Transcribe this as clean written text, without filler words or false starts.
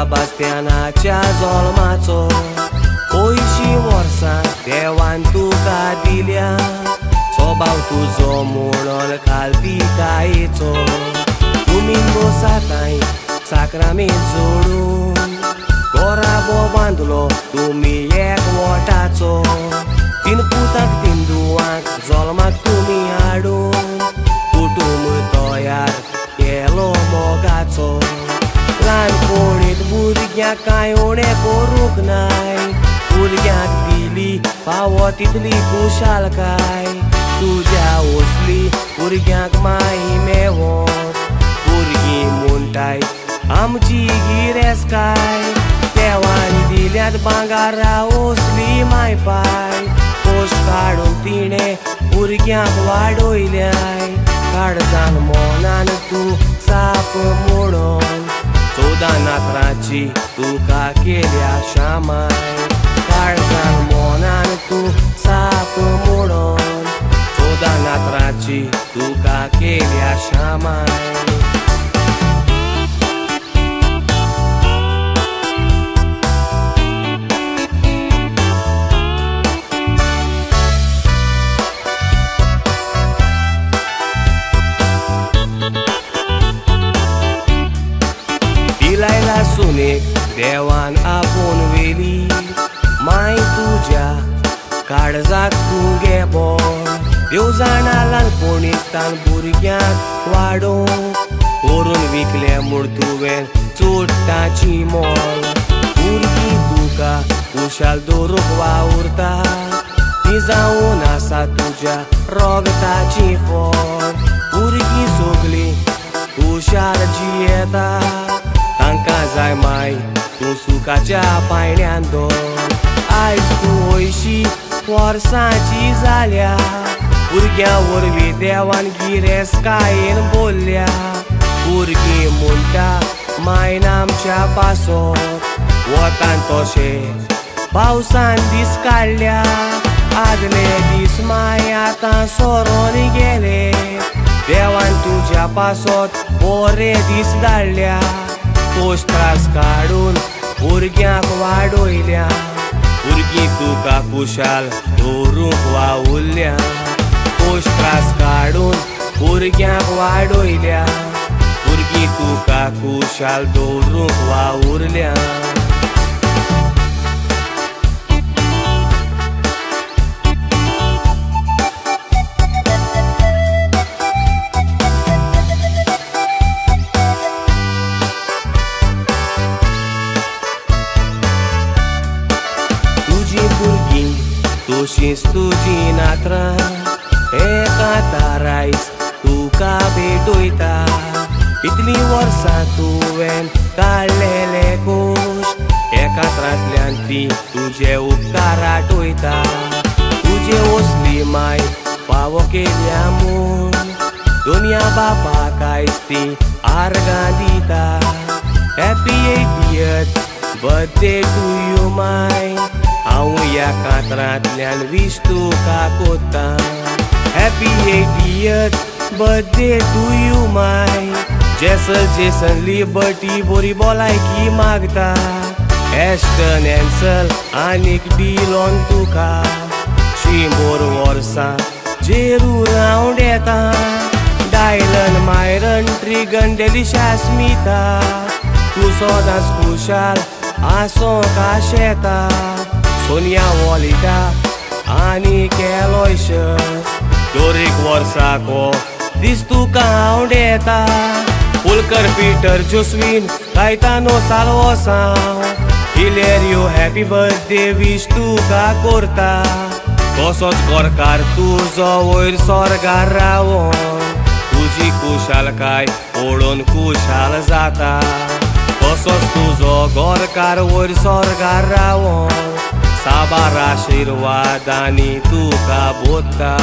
बाबास्त्यानाच्या जल्माचो पयशीं वर्सां देवान तुका दिल्या स्वभाव तुजो म्हणून खालपी कायेचो तुमीन बसाताय साकरामे जोडून गोराबो बांदलो तुमी एकवटाचो तीन पुताक तीन दुवांक जल्माक तुमी हाडून कुटुंब तयार केलो मोगाचो ल्हानपणीत भुरग्यांक कांय उणें करूंक नाय भुरग्यांक दिली फावो तितली खुशालकाय तुज्या वसली भुरग्यांक माई मेवत भुरगीं म्हणटाय आमची गिरेस्काय देवान दिल्यात भांगारा वसली माय पाय पोस्ट काडून तिणें भुरग्यांक वाडयल्याय काळजान मोनान तूं साप म्हणून 14 नातरांची तुका केल्या शामाय काळजान मोनान तूं साप म्हणून 14 नातरांची तुका केल्या शामाय लायला सुनेक देवान आपूण वेली माय तुज्या काळजाक तूं गे बोल देव जाणा ल्हानपणींतल्यान भुरग्यांक वाडोवंक व्हरून विकले म्हूण तुवें चोडटाची मोल भुरगीं तुका खुशाल दवरूंक वावुरता ती जावन आसा तुज्या रोगताची फळ भुरगीं सगळीं खुशाल जियेता तांकां जाय माय तूं सुखाच्या पायण्यान दवर आयज तूं 80 वर्सांची जाल्या भुरग्यां वरवीं देवान गिरेस्कायेन बोल्ल्या भुरगीं म्हणटा मायन आमच्या पासत वतान तशें पावसान दीस काडल्या आदले दीस माय आतां सोरोन गेले देवान तुज्या पासत बरे दीस धाडल्या पोस्ट त्रास काडून भुरग्यांक वाडयल्या भुरगीं तुका खुशाल दवरूंक वावुरल्या पोस्ट त्रास काडून भुरग्यांक वाडयल्या भुरगीं तुका खुशाल दवरूंक वावुरल्या तशींच तुजी नात्रां एका तारायज तुका भेटयता इतलीं वर्सां तुवें काडलेले कोश एकात्रांतल्यान ती तुजे उपकार आठयता तुजे वसली माय फावो केल्या म्हूण दोनया बापाक आयज ती आर्गां दिता happy 80th birthday to you my हांव ह्या कातरांतल्यान वीश तुका कोत्ता happy 80th birthday to you my Jason Liberty बरी भलायकी मागता एस्टन एन्सल आनीक डिलोन तुका 100 वर्सां जेरू रावंड येता डायलन मायरन ट्रिगन डेलिशा स्मिता तूं सदांच खुशाल आसोंक आशेता सोनिया वॉलिटा आनी केलोयशस दोरीक वर्साको दीस तुका हांवड येता पुलकर पिटर जोस्वीन कायतानो साल्वोसांव हिलेरियो हॅपी बर्थडे वीश तुका कोरता तसोच गोरकार तुजो वयर स्वर्गार रावोन तुजी खुशालकाय पळोवन खुशाल जाता तसोच तुजो गोरकार वयर स्वर्गार रावोन साबार आशिर्वादांनी तुका बोत्ता